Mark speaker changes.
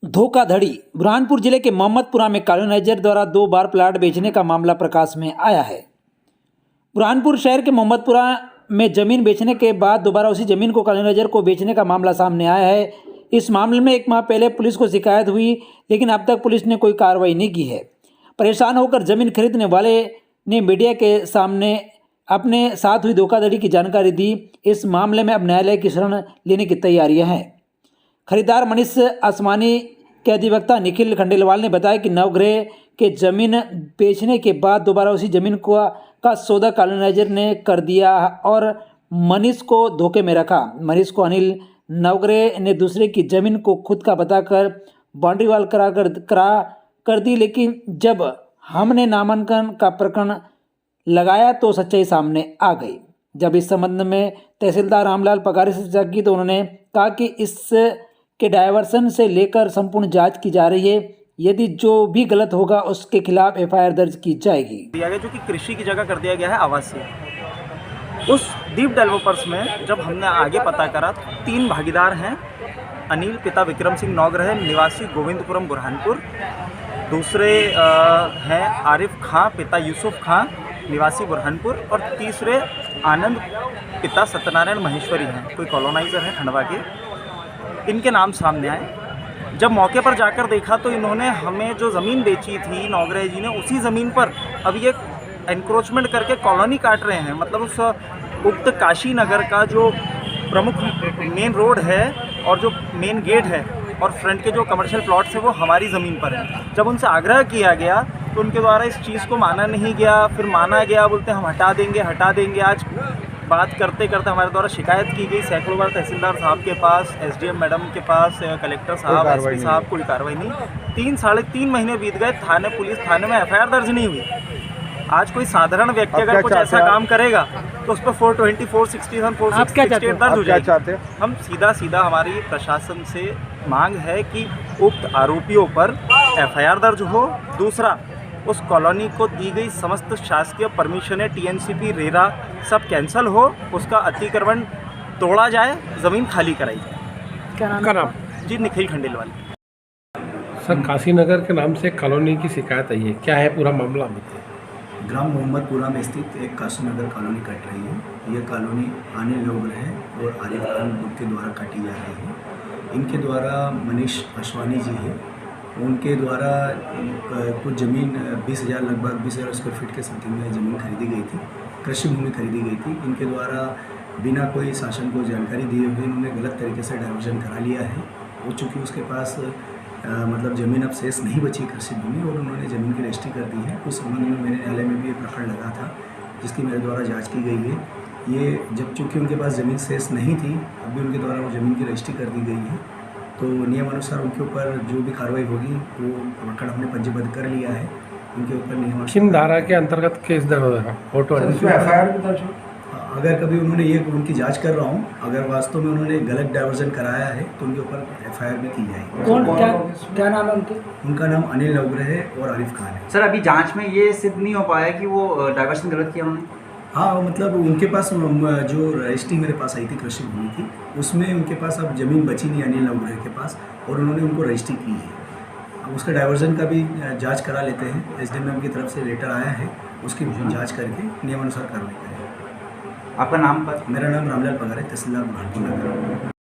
Speaker 1: धोखाधड़ी। बुरहानपुर जिले के मोहम्मदपुरा में कॉलोनाइजर द्वारा 2 बार प्लाट बेचने का मामला प्रकाश में आया है। बुरहानपुर शहर के मोहम्मदपुरा में जमीन बेचने के बाद दोबारा उसी जमीन को कॉलोनाइजर को बेचने का मामला सामने आया है। इस मामले में 1 माह पहले पुलिस को शिकायत हुई, लेकिन अब तक पुलिस ने कोई कार्रवाई नहीं की है। परेशान होकर जमीन खरीदने वाले ने मीडिया के सामने अपने साथ हुई धोखाधड़ी की जानकारी दी। इस मामले में अब न्यायालय की शरण लेने की तैयारियां हैं। खरीदार मनीष आसमानी के अधिवक्ता निखिल खंडेलवाल ने बताया कि नवग्रह के जमीन बेचने के बाद दोबारा उसी जमीन का सौदा कॉलोनाइजर ने कर दिया और मनीष को धोखे में रखा। मनीष को अनिल नवग्रह ने दूसरे की जमीन को खुद का बताकर बाउंड्री वाल करा कर दी, लेकिन जब हमने नामांकन का प्रकरण लगाया तो सच्चाई सामने आ गई। जब इस संबंध में तहसीलदार रामलाल पगारे से चर्चा की तो उन्होंने कहा कि इसके डायवर्सन से लेकर संपूर्ण जांच की जा रही है। यदि जो भी गलत होगा उसके खिलाफ एफआईआर दर्ज की जाएगी।
Speaker 2: दिया गया जो कि कृषि की जगह कर दिया गया है आवासीय। उस दीप डेवलपर्स में जब हमने आगे पता करा तो 3 भागीदार हैं। अनिल पिता विक्रम सिंह नौग्रह निवासी गोविंदपुरम बुरहानपुर, दूसरे हैं आरिफ खां पिता यूसुफ खां निवासी बुरहानपुर, और तीसरे आनंद पिता सत्यनारायण महेश्वरी हैं, कोई कॉलोनाइजर है खंडवा के। इनके नाम सामने आए। जब मौके पर जाकर देखा तो इन्होंने हमें जो ज़मीन बेची थी नौग्रह जी ने, उसी ज़मीन पर अब ये एनक्रोचमेंट करके कॉलोनी काट रहे हैं। मतलब उस उक्त काशी नगर का जो प्रमुख मेन रोड है और जो मेन गेट है और फ्रंट के जो कमर्शियल प्लॉट्स है वो हमारी ज़मीन पर है। जब उनसे आग्रह किया गया तो उनके द्वारा इस चीज़ को माना नहीं गया, फिर माना गया, बोलते हम हटा देंगे। आज बात करते करते हमारे द्वारा शिकायत की गई सैकड़ों बार तहसीलदार साहब के पास, एसडीएम मैडम के पास, कलेक्टर साहब, एसपी साहब, कोई कार्रवाई नहीं। 3 साढ़े 3 महीने बीत गए, पुलिस थाने में एफआईआर दर्ज नहीं हुई। आज कोई साधारण व्यक्ति अगर कुछ ऐसा काम करेगा तो उस पर 420, 467, 468 दर्ज हो जाएगी। हम सीधा हमारी प्रशासन से मांग है कि उक्त आरोपियों पर एफआईआर दर्ज हो। दूसरा, उस कॉलोनी को दी गई समस्त शासकीय परमिशनें, टीएनसीपी, रेरा सब कैंसिल हो, उसका अतिक्रमण तोड़ा जाए, ज़मीन खाली कराई जाए।
Speaker 3: क्या नाम?
Speaker 2: जी निखिल खंडेलवाल।
Speaker 3: सर, काशीनगर के नाम से कॉलोनी की शिकायत आई है, क्या है पूरा मामला बताइए।
Speaker 4: ग्राम मोहम्मदपुरा में स्थित एक काशीनगर कॉलोनी कट रही है। यह कॉलोनी अनिल नवग्रह और आरिफ खान के द्वारा काटी जा रही है। इनके द्वारा मनीष आसमानी जी है, उनके द्वारा कुछ ज़मीन 20,000 लगभग 20,000 स्क्वायर फीट के समथिंग में ज़मीन खरीदी गई थी, कृषि भूमि खरीदी गई थी। इनके द्वारा बिना कोई शासन को जानकारी दिए हुए इन्होंने गलत तरीके से डाइवर्जन करा लिया है। वो चूँकि उसके पास मतलब ज़मीन अब शेष नहीं बची कृषि भूमि, और उन्होंने ज़मीन की रजिस्ट्री कर दी है। उस संबंध में मेरे न्यायालय में भी एक प्रकरण लगा था जिसकी मेरे द्वारा जाँच की गई है। ये जब चूँकि उनके पास ज़मीन शेष नहीं थी, अभी उनके द्वारा वो ज़मीन की रजिस्ट्री कर दी गई है, तो नियमानुसार उनके ऊपर जो भी कार्रवाई होगी वो प्रकरण हमने पंजीबद्ध कर लिया है। उनके ऊपर नियमानुसार
Speaker 3: किन धारा के अंतर्गत केस दर्ज होगा? फोटो
Speaker 4: एफआईआर भी दर्ज हो। अगर कभी उन्होंने ये उनकी जांच कर रहा हूँ, अगर वास्तव में उन्होंने गलत डाइवर्जन कराया है तो उनके ऊपर एफआईआर भी की जाएगी।
Speaker 1: क्या नाम है
Speaker 4: उनका नाम अनिल नवग्रह और आरिफ खान है।
Speaker 5: सर, अभी जांच में ये सिद्ध नहीं हो पाया कि वो डाइवर्शन गलत किया उन्होंने?
Speaker 4: हाँ, मतलब उनके पास जो रजिस्ट्री मेरे पास आई थी कृषि भूमि की, उसमें उनके पास अब ज़मीन बची नहीं अनिल नवग्रह के पास, और उन्होंने उनको रजिस्ट्री की है। अब उसका डाइवर्जन का भी जांच करा लेते हैं। एसडीएम की तरफ से लेटर आया है, उसकी जांच करके नियमानुसार कार्रवाई करेंगे।
Speaker 5: आपका नाम पर?
Speaker 4: मेरा नाम रामलाल पगारे, तहसीलदार बुरहानपुर नगर।